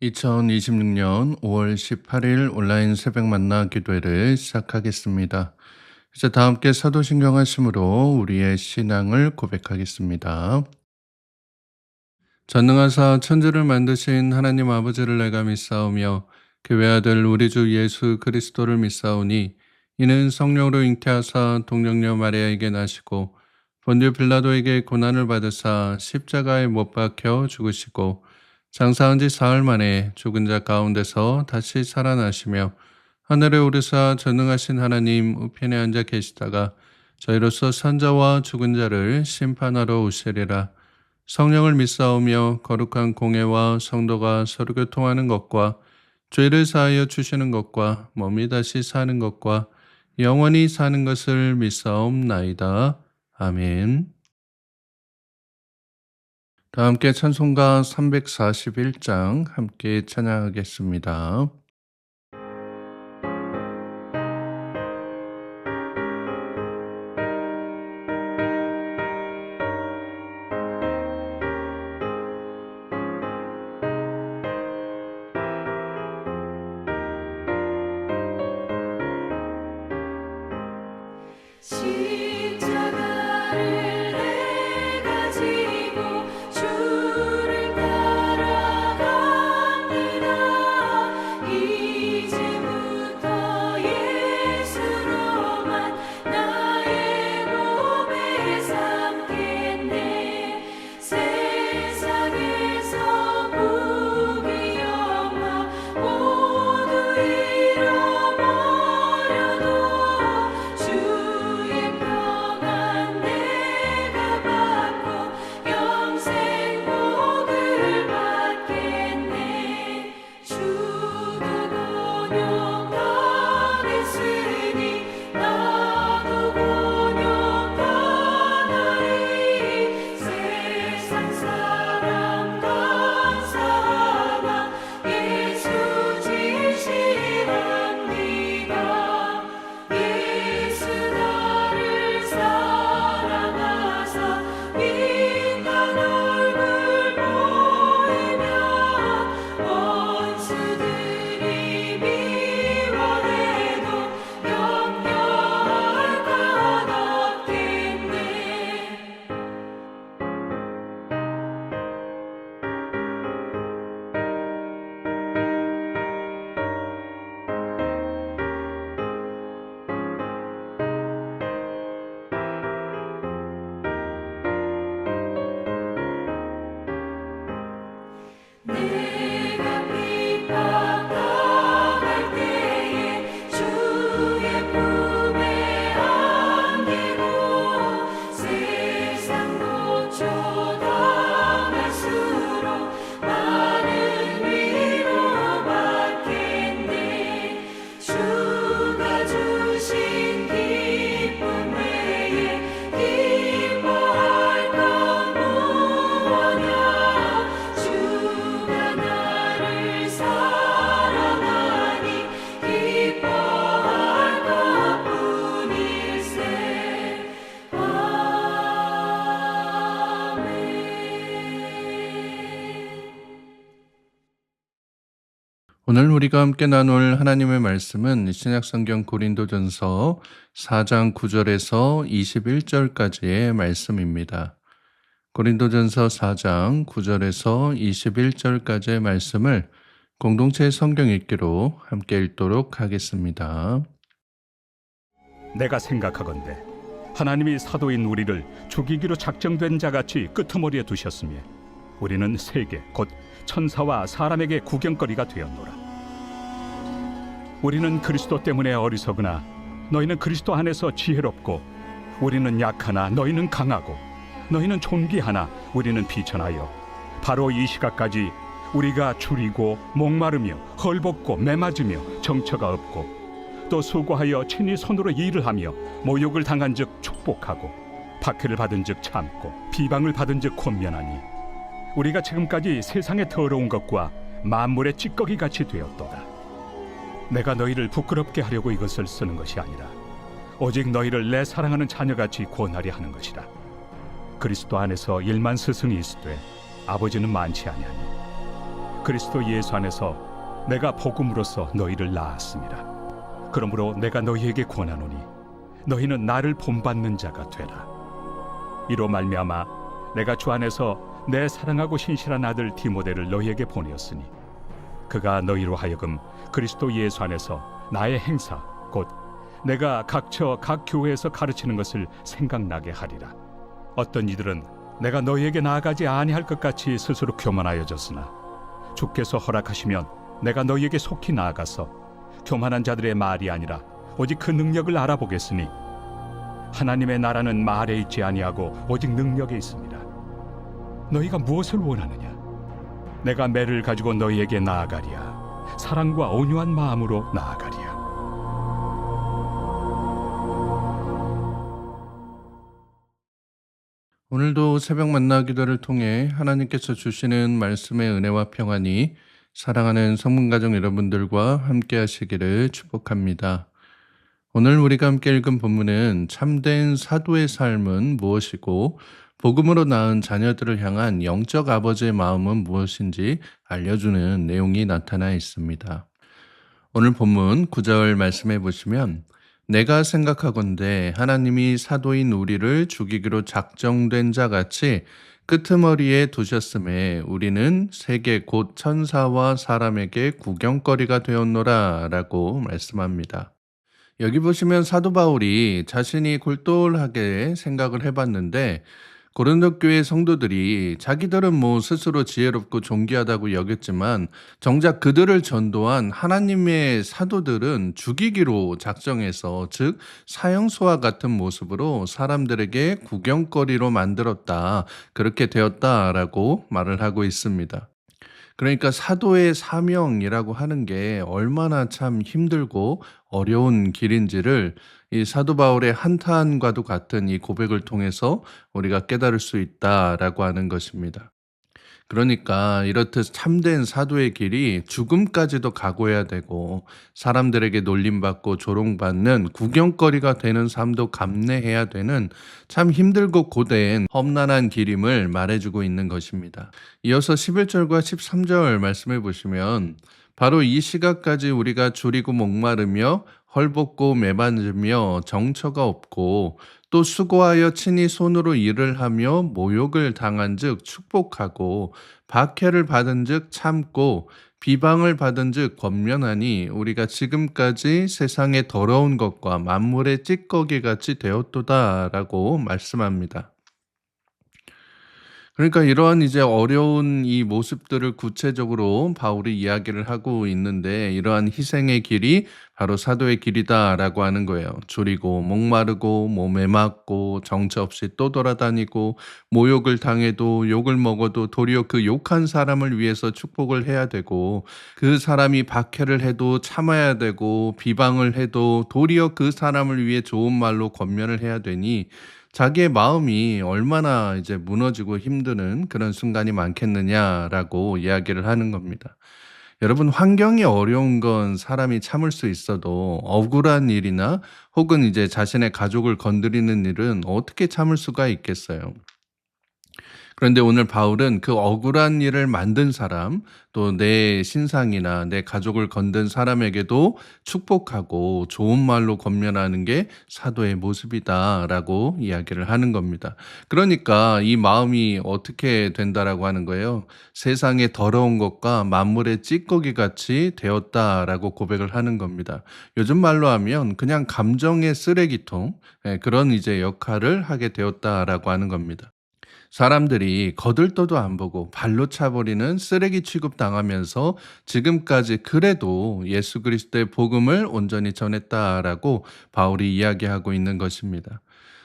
2026년 5월 18일 온라인 새벽 만나 기도회를 시작하겠습니다. 이제 다 함께 사도신경 하심으로 우리의 신앙을 고백하겠습니다. 전능하사 천지를 만드신 하나님 아버지를 내가 믿사오며 그 외아들 우리 주 예수 그리스도를 믿사오니 이는 성령으로 잉태하사 동정녀 마리아에게 나시고 본디오 빌라도에게 고난을 받으사 십자가에 못 박혀 죽으시고 장사한 지 사흘 만에 죽은 자 가운데서 다시 살아나시며 하늘에 오르사 전능하신 하나님 우편에 앉아 계시다가 저희로서 산자와 죽은 자를 심판하러 오시리라. 성령을 믿사오며 거룩한 공예와 성도가 서로 교통하는 것과 죄를 사하여 주시는 것과 몸이 다시 사는 것과 영원히 사는 것을 믿사옵나이다. 아멘. 다 함께 찬송가 341장 함께 찬양하겠습니다. 십자가를 내가 지고 주를 따라갑니다. 이제부터 예수로만 나의 몸에 삼겠네. 세상에서 부귀 영화 모두 잃어버려도 주의 평안 내가 받고 영생 복을 받겠네. 주도 곤욕당했으니 나도 곤욕당하리. 세상 사람 감사하나 예수 진실합니다. 예수 나를 사랑하사 인간 얼굴 보이면 원수들이 미워해도 염려할 것 없겠네. 내가 핍박당할 때에 주의 품에 안기고 세상 고초당할수록 많은 위로 받겠네. 주가 주신 기쁨 외에 기뻐할 건 무엇냐. 주가 나를 사랑하니 기뻐할 것뿐일세. 아멘. 오늘 우리가 함께 나눌 하나님의 말씀은 신약성경 고린도전서 4장 9절에서 21절까지의 말씀입니다. 고린도전서 4장 9절에서 21절까지의 말씀을 공동체 성경 읽기로 함께 읽도록 하겠습니다. 내가 생각하건대 하나님이 사도인 우리를 죽이기로 작정된 자같이 끄트머리에 두셨으며 우리는 세계 곧 천사와 사람에게 구경거리가 되었노라. 우리는 그리스도 때문에 어리석으나 너희는 그리스도 안에서 지혜롭고 우리는 약하나 너희는 강하고 너희는 존귀하나 우리는 비천하여 바로 이 시각까지 우리가 줄이고 목마르며 헐벗고 매맞으며 정처가 없고 또 수고하여 친히 손으로 일을 하며 모욕을 당한 즉 축복하고 박해를 받은 즉 참고 비방을 받은 즉 권면하니 우리가 지금까지 세상의 더러운 것과 만물의 찌꺼기 같이 되었도다. 내가 너희를 부끄럽게 하려고 이것을 쓰는 것이 아니라 오직 너희를 내 사랑하는 자녀같이 권하려 하는 것이라. 그리스도 안에서 1만 스승이 있으되 아버지는 많지 아니하니 그리스도 예수 안에서 내가 복음으로써 너희를 낳았습니다. 그러므로 내가 너희에게 권하노니 너희는 나를 본받는 자가 되라. 이로 말미암아 내가 주 안에서 내 사랑하고 신실한 아들 디모데를 너희에게 보내었으니 그가 너희로 하여금 그리스도 예수 안에서 나의 행사 곧 내가 각처 각 교회에서 가르치는 것을 생각나게 하리라. 어떤 이들은 내가 너희에게 나아가지 아니할 것 같이 스스로 교만하여졌으나 주께서 허락하시면 내가 너희에게 속히 나아가서 교만한 자들의 말이 아니라 오직 그 능력을 알아보겠으니 하나님의 나라는 말에 있지 아니하고 오직 능력에 있습니다. 너희가 무엇을 원하느냐? 내가 매를 가지고 너희에게 나아가리야. 사랑과 온유한 마음으로 나아가리야. 오늘도 새벽 만나 기도를 통해 하나님께서 주시는 말씀의 은혜와 평안이 사랑하는 성문가족 여러분들과 함께 하시기를 축복합니다. 오늘 우리가 함께 읽은 본문은 참된 사도의 삶은 무엇이고 복음으로 낳은 자녀들을 향한 영적 아버지의 마음은 무엇인지 알려주는 내용이 나타나 있습니다. 오늘 본문 9절 말씀해 보시면 내가 생각하건대 하나님이 사도인 우리를 죽이기로 작정된 자 같이 끄트머리에 두셨음에 우리는 세계 곧 천사와 사람에게 구경거리가 되었노라 라고 말씀합니다. 여기 보시면 사도 바울이 자신이 골똘하게 생각을 해봤는데 고린도 교회 성도들이 자기들은 스스로 지혜롭고 존귀하다고 여겼지만 정작 그들을 전도한 하나님의 사도들은 죽이기로 작정해서 즉 사형수와 같은 모습으로 사람들에게 구경거리로 만들었다. 그렇게 되었다라고 말을 하고 있습니다. 그러니까 사도의 사명이라고 하는 게 얼마나 참 힘들고 어려운 길인지를 이 사도 바울의 한탄과도 같은 이 고백을 통해서 우리가 깨달을 수 있다라고 하는 것입니다. 그러니까 이렇듯 참된 사도의 길이 죽음까지도 각오해야 되고 사람들에게 놀림받고 조롱받는 구경거리가 되는 삶도 감내해야 되는 참 힘들고 고된 험난한 길임을 말해주고 있는 것입니다. 이어서 11절과 13절 말씀해 보시면 바로 이 시각까지 우리가 줄이고 목마르며 헐벗고 매반지며 정처가 없고 또 수고하여 친히 손으로 일을 하며 모욕을 당한즉 축복하고 박해를 받은즉 참고 비방을 받은즉 권면하니 우리가 지금까지 세상의 더러운 것과 만물의 찌꺼기 같이 되었도다라고 말씀합니다. 그러니까 이러한 이제 어려운 이 모습들을 구체적으로 바울이 이야기를 하고 있는데 이러한 희생의 길이 바로 사도의 길이다라고 하는 거예요. 줄이고 목마르고 몸에 맞고 정처 없이 또 돌아다니고 모욕을 당해도 욕을 먹어도 도리어 그 욕한 사람을 위해서 축복을 해야 되고 그 사람이 박해를 해도 참아야 되고 비방을 해도 도리어 그 사람을 위해 좋은 말로 권면을 해야 되니 자기의 마음이 얼마나 이제 무너지고 힘드는 그런 순간이 많겠느냐라고 이야기를 하는 겁니다. 여러분, 환경이 어려운 건 사람이 참을 수 있어도 억울한 일이나 혹은 이제 자신의 가족을 건드리는 일은 어떻게 참을 수가 있겠어요? 그런데 오늘 바울은 그 억울한 일을 만든 사람, 또 내 신상이나 내 가족을 건든 사람에게도 축복하고 좋은 말로 권면하는 게 사도의 모습이다라고 이야기를 하는 겁니다. 그러니까 이 마음이 어떻게 된다라고 하는 거예요. 세상의 더러운 것과 만물의 찌꺼기 같이 되었다라고 고백을 하는 겁니다. 요즘 말로 하면 그냥 감정의 쓰레기통, 그런 이제 역할을 하게 되었다라고 하는 겁니다. 사람들이 거들떠도 안 보고 발로 차버리는 쓰레기 취급당하면서 지금까지 그래도 예수 그리스도의 복음을 온전히 전했다라고 바울이 이야기하고 있는 것입니다.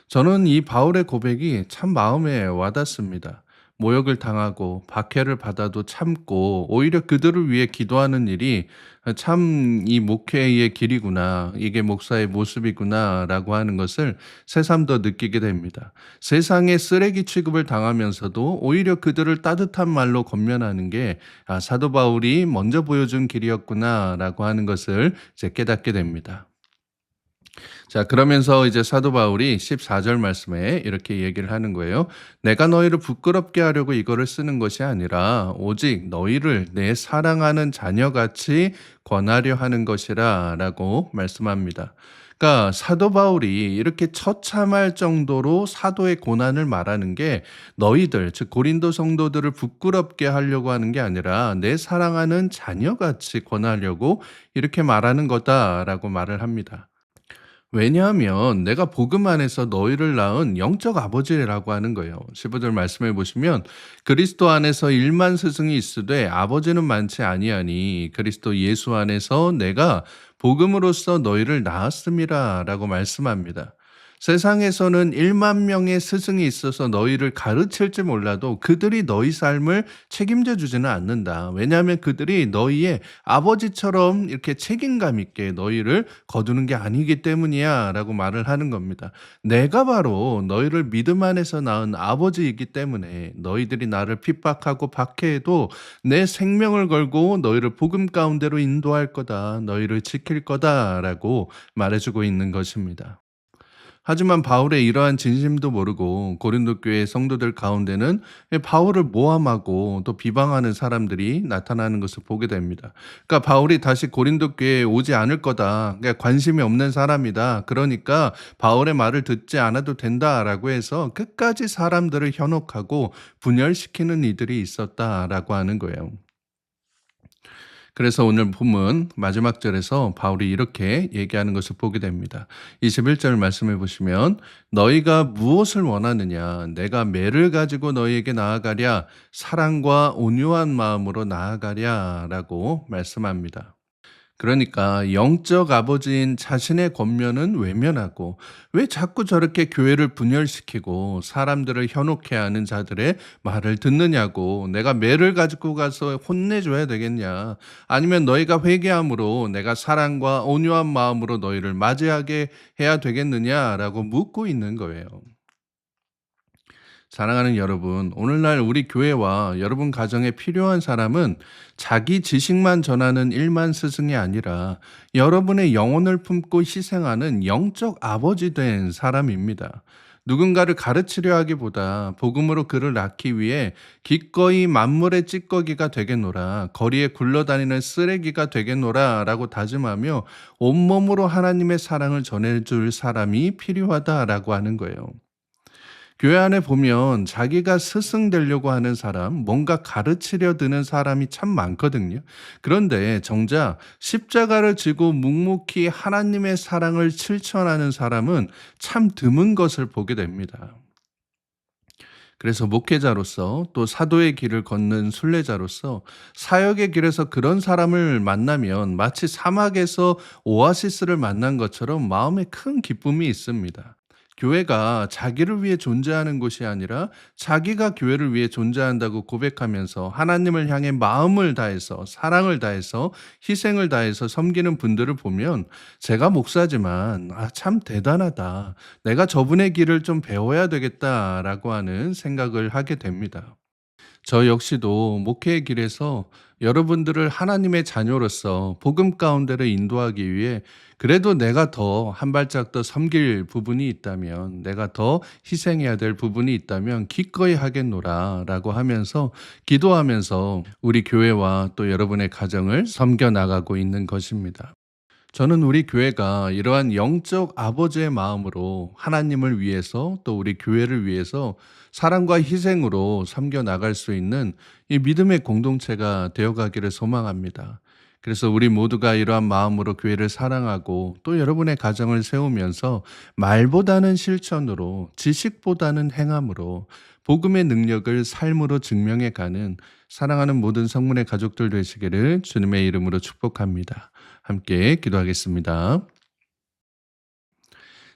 저는 이 바울의 고백이 참 마음에 와닿습니다. 모욕을 당하고 박해를 받아도 참고 오히려 그들을 위해 기도하는 일이 참 이 목회의 길이구나, 이게 목사의 모습이구나 라고 하는 것을 새삼 더 느끼게 됩니다. 세상의 쓰레기 취급을 당하면서도 오히려 그들을 따뜻한 말로 권면하는 게 사도 바울이 먼저 보여준 길이었구나 라고 하는 것을 이제 깨닫게 됩니다. 자, 그러면서 이제 사도 바울이 14절 말씀에 이렇게 얘기를 하는 거예요. 내가 너희를 부끄럽게 하려고 이거를 쓰는 것이 아니라 오직 너희를 내 사랑하는 자녀같이 권하려 하는 것이라 라고 말씀합니다. 그러니까 사도 바울이 이렇게 처참할 정도로 사도의 고난을 말하는 게 너희들, 즉 고린도 성도들을 부끄럽게 하려고 하는 게 아니라 내 사랑하는 자녀같이 권하려고 이렇게 말하는 거다라고 말을 합니다. 왜냐하면 내가 복음 안에서 너희를 낳은 영적 아버지라고 하는 거예요. 15절 말씀해 보시면 그리스도 안에서 일만 스승이 있으되 아버지는 많지 아니하니 그리스도 예수 안에서 내가 복음으로써 너희를 낳았음이라라고 말씀합니다. 세상에서는 1만 명의 스승이 있어서 너희를 가르칠지 몰라도 그들이 너희 삶을 책임져 주지는 않는다. 왜냐하면 그들이 너희의 아버지처럼 이렇게 책임감 있게 너희를 거두는 게 아니기 때문이야 라고 말을 하는 겁니다. 내가 바로 너희를 믿음 안에서 낳은 아버지이기 때문에 너희들이 나를 핍박하고 박해해도 내 생명을 걸고 너희를 복음 가운데로 인도할 거다. 너희를 지킬 거다라고 말해주고 있는 것입니다. 하지만 바울의 이러한 진심도 모르고 고린도 교회 성도들 가운데는 바울을 모함하고 또 비방하는 사람들이 나타나는 것을 보게 됩니다. 그러니까 바울이 다시 고린도 교회에 오지 않을 거다. 그러니까 관심이 없는 사람이다. 그러니까 바울의 말을 듣지 않아도 된다라고 해서 끝까지 사람들을 현혹하고 분열시키는 이들이 있었다라고 하는 거예요. 그래서 오늘 본문 마지막 절에서 바울이 이렇게 얘기하는 것을 보게 됩니다. 21절 말씀해 보시면 너희가 무엇을 원하느냐 내가 매를 가지고 너희에게 나아가랴 사랑과 온유한 마음으로 나아가랴 라고 말씀합니다. 그러니까 영적 아버지인 자신의 권면은 외면하고 왜 자꾸 저렇게 교회를 분열시키고 사람들을 현혹해 하는 자들의 말을 듣느냐고 내가 매를 가지고 가서 혼내줘야 되겠냐 아니면 너희가 회개함으로 내가 사랑과 온유한 마음으로 너희를 맞이하게 해야 되겠느냐라고 묻고 있는 거예요. 사랑하는 여러분, 오늘날 우리 교회와 여러분 가정에 필요한 사람은 자기 지식만 전하는 일만 스승이 아니라 여러분의 영혼을 품고 희생하는 영적 아버지 된 사람입니다. 누군가를 가르치려 하기보다 복음으로 그를 낳기 위해 기꺼이 만물의 찌꺼기가 되겠노라, 거리에 굴러다니는 쓰레기가 되겠노라 라고 다짐하며 온몸으로 하나님의 사랑을 전해줄 사람이 필요하다라고 하는 거예요. 교회 안에 보면 자기가 스승 되려고 하는 사람, 뭔가 가르치려 드는 사람이 참 많거든요. 그런데 정작 십자가를 지고 묵묵히 하나님의 사랑을 실천하는 사람은 참 드문 것을 보게 됩니다. 그래서 목회자로서 또 사도의 길을 걷는 순례자로서 사역의 길에서 그런 사람을 만나면 마치 사막에서 오아시스를 만난 것처럼 마음에 큰 기쁨이 있습니다. 교회가 자기를 위해 존재하는 곳이 아니라 자기가 교회를 위해 존재한다고 고백하면서 하나님을 향해 마음을 다해서 사랑을 다해서 희생을 다해서 섬기는 분들을 보면 제가 목사지만 참 대단하다. 내가 저분의 길을 좀 배워야 되겠다라고 하는 생각을 하게 됩니다. 저 역시도 목회의 길에서 여러분들을 하나님의 자녀로서 복음 가운데로 인도하기 위해 그래도 내가 더 한 발짝 더 섬길 부분이 있다면, 내가 더 희생해야 될 부분이 있다면 기꺼이 하겠노라 라고 하면서 기도하면서 우리 교회와 또 여러분의 가정을 섬겨 나가고 있는 것입니다. 저는 우리 교회가 이러한 영적 아버지의 마음으로 하나님을 위해서 또 우리 교회를 위해서 사랑과 희생으로 섬겨 나갈 수 있는 이 믿음의 공동체가 되어가기를 소망합니다. 그래서 우리 모두가 이러한 마음으로 교회를 사랑하고 또 여러분의 가정을 세우면서 말보다는 실천으로 지식보다는 행함으로 복음의 능력을 삶으로 증명해 가는 사랑하는 모든 성문의 가족들 되시기를 주님의 이름으로 축복합니다. 함께 기도하겠습니다.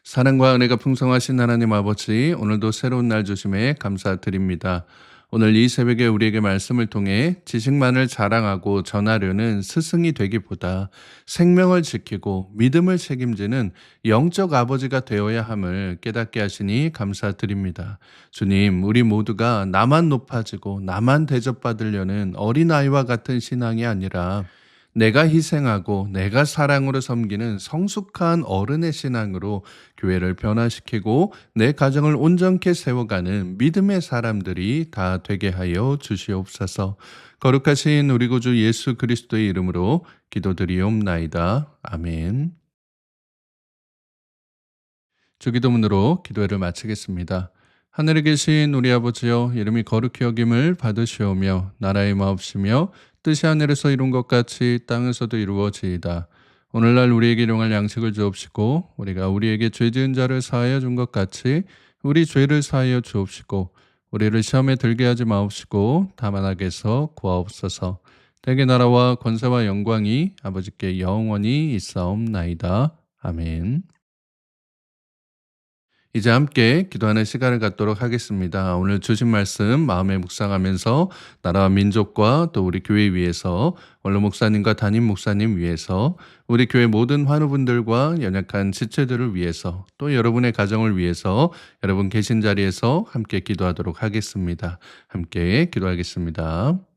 사랑과 은혜가 풍성하신 하나님 아버지, 오늘도 새로운 날 주심에 감사드립니다. 오늘 이 새벽에 우리에게 말씀을 통해 지식만을 자랑하고 전하려는 스승이 되기보다 생명을 지키고 믿음을 책임지는 영적 아버지가 되어야 함을 깨닫게 하시니 감사드립니다. 주님, 우리 모두가 나만 높아지고 나만 대접받으려는 어린아이와 같은 신앙이 아니라 내가 희생하고 내가 사랑으로 섬기는 성숙한 어른의 신앙으로 교회를 변화시키고 내 가정을 온전케 세워가는 믿음의 사람들이 다 되게 하여 주시옵소서. 거룩하신 우리 구주 예수 그리스도의 이름으로 기도드리옵나이다. 아멘. 주기도문으로 기도회를 마치겠습니다. 하늘에 계신 우리 아버지여, 이름이 거룩히 여김을 받으시오며 나라의 마옵시며 뜻이 하늘에서 이룬 것 같이 땅에서도 이루어지이다. 오늘날 우리에게 일용할 양식을 주옵시고 우리가 우리에게 죄 지은 자를 사하여 준 것 같이 우리 죄를 사하여 주옵시고 우리를 시험에 들게 하지 마옵시고 다만 악에서 구하옵소서. 대개 나라와 권세와 영광이 아버지께 영원히 있사옵나이다. 아멘. 이제 함께 기도하는 시간을 갖도록 하겠습니다. 오늘 주신 말씀 마음에 묵상하면서 나라와 민족과 또 우리 교회 위해서, 원로 목사님과 담임 목사님 위해서, 우리 교회 모든 환우분들과 연약한 지체들을 위해서, 또 여러분의 가정을 위해서 여러분 계신 자리에서 함께 기도하도록 하겠습니다. 함께 기도하겠습니다.